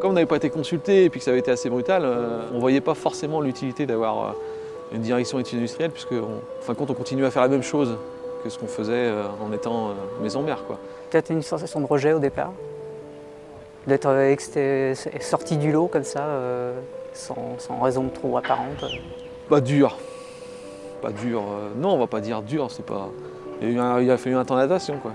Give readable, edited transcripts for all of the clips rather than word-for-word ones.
Comme on n'avait pas été consulté et puis que ça avait été assez brutal, on ne voyait pas forcément l'utilité d'avoir une direction études industrielles, puisque en fin de compte on continuait à faire la même chose que ce qu'on faisait en étant maison mère, quoi. Peut-être une sensation de rejet au départ, d'être sorti du lot comme ça, sans raison trop apparente. Pas dur. Pas dur. Non, on va pas dire dur, c'est pas. Il a fallu un temps d'adaptation, quoi.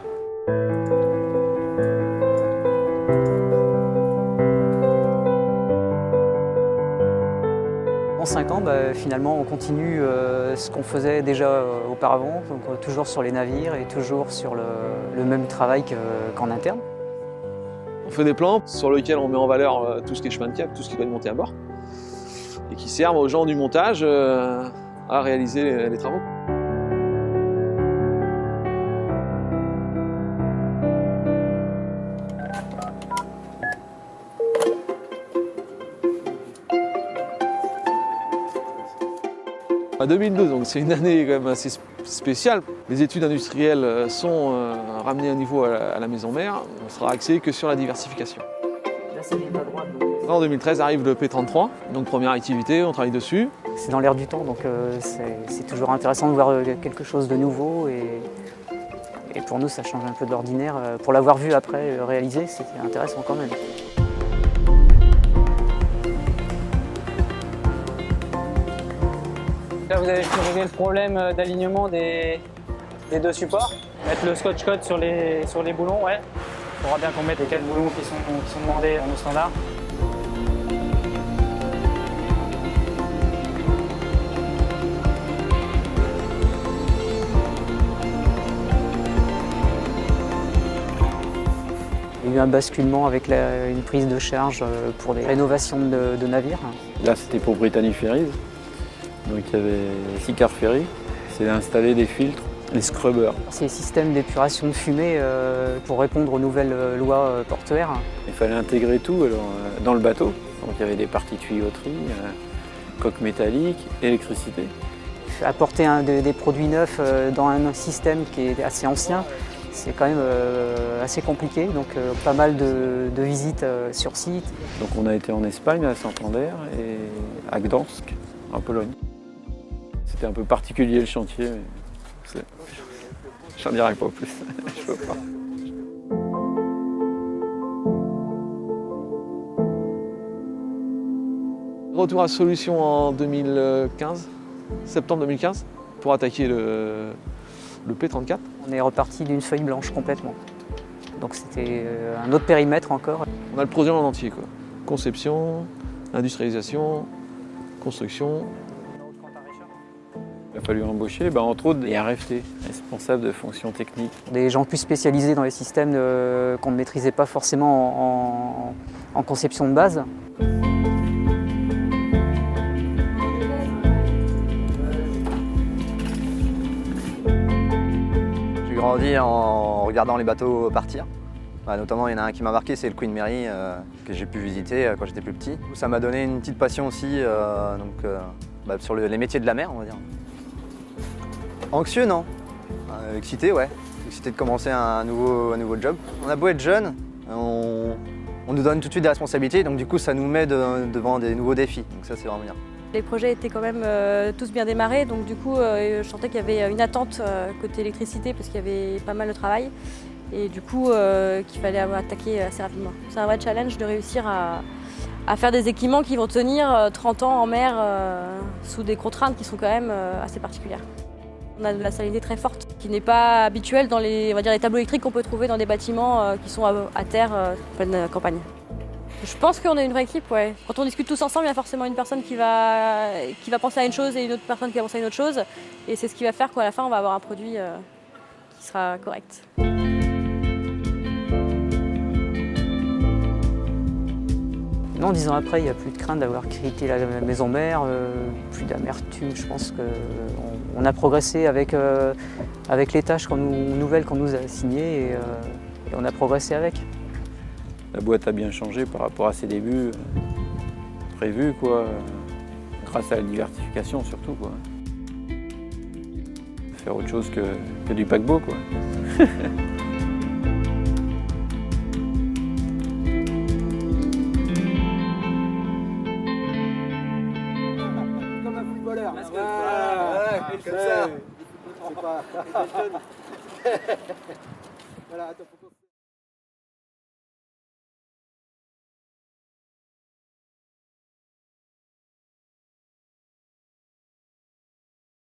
En 5 ans, finalement, on continue ce qu'on faisait déjà auparavant, donc toujours sur les navires et toujours sur le même travail qu'en interne. On fait des plans sur lesquels on met en valeur tout ce qui est chemin de cap, tout ce qui doit être monté à bord, et qui servent aux gens du montage à réaliser les travaux. En 2012, donc c'est une année quand même assez spéciale. Les études industrielles sont ramenées à niveau à la maison mère. On sera axé que sur la diversification. Là, c'est à droite. En 2013 arrive le P33, donc première activité, on travaille dessus. C'est dans l'air du temps, donc c'est toujours intéressant de voir quelque chose de nouveau. Et pour nous, ça change un peu de l'ordinaire. Pour l'avoir vu après réalisé, c'était intéressant quand même. Là, vous avez réglé le problème d'alignement des deux supports. Mettre le scotch code sur les boulons, ouais. Il faudra bien qu'on mette les 4 boulons qui sont demandés dans nos standards. Il y a eu un basculement avec une prise de charge pour des rénovations de navires. Là, c'était pour Brittany Ferries. Donc il y avait Siccar Ferry, c'est d'installer des filtres, les scrubbers. Ces systèmes d'épuration de fumée pour répondre aux nouvelles lois portuaires. Il fallait intégrer tout alors, dans le bateau. Donc il y avait des parties tuyauterie, coque métallique, électricité. Apporter des produits neufs dans un système qui est assez ancien, c'est quand même assez compliqué. Donc pas mal de visites sur site. Donc on a été en Espagne, à Santander et à Gdansk, en Pologne. C'était un peu particulier le chantier, mais j'en dirai pas plus, je peux pas. Retour à Solutions en 2015, septembre 2015, pour attaquer le P34. On est reparti d'une feuille blanche complètement. Donc c'était un autre périmètre encore. On a le projet en entier, quoi. Conception, industrialisation, construction. Il a fallu embaucher, entre autres, des RFT, responsables de fonctions techniques. Des gens plus spécialisés dans les systèmes qu'on ne maîtrisait pas forcément en conception de base. J'ai grandi en regardant les bateaux partir. Notamment, il y en a un qui m'a marqué, c'est le Queen Mary que j'ai pu visiter quand j'étais plus petit. Ça m'a donné une petite passion aussi sur les métiers de la mer, on va dire. Anxieux, non. Excité, ouais. Excité de commencer un nouveau job. On a beau être jeune, on nous donne tout de suite des responsabilités, donc du coup ça nous met devant des nouveaux défis. Donc ça c'est vraiment bien. Les projets étaient quand même tous bien démarrés, donc du coup je sentais qu'il y avait une attente côté électricité parce qu'il y avait pas mal de travail et du coup qu'il fallait attaquer assez rapidement. C'est un vrai challenge de réussir à faire des équipements qui vont tenir 30 ans en mer sous des contraintes qui sont quand même assez particulières. On a de la salinité très forte, qui n'est pas habituelle dans les tableaux électriques qu'on peut trouver dans des bâtiments qui sont à terre, en pleine campagne. Je pense qu'on est une vraie équipe, ouais. Quand on discute tous ensemble, il y a forcément une personne qui va penser à une chose et une autre personne qui va penser à une autre chose. Et c'est ce qui va faire qu'à la fin, on va avoir un produit qui sera correct. Non, 10 ans après, il n'y a plus de crainte d'avoir quitté la maison mère, plus d'amertume. Je pense qu'on a progressé avec les tâches nouvelles qu'on nous a assignées et on a progressé avec. La boîte a bien changé par rapport à ses débuts prévus, quoi, grâce à la diversification surtout, quoi. Faire autre chose que du paquebot, quoi. Comme ça. C'est pas... Voilà, attends, faut qu'on...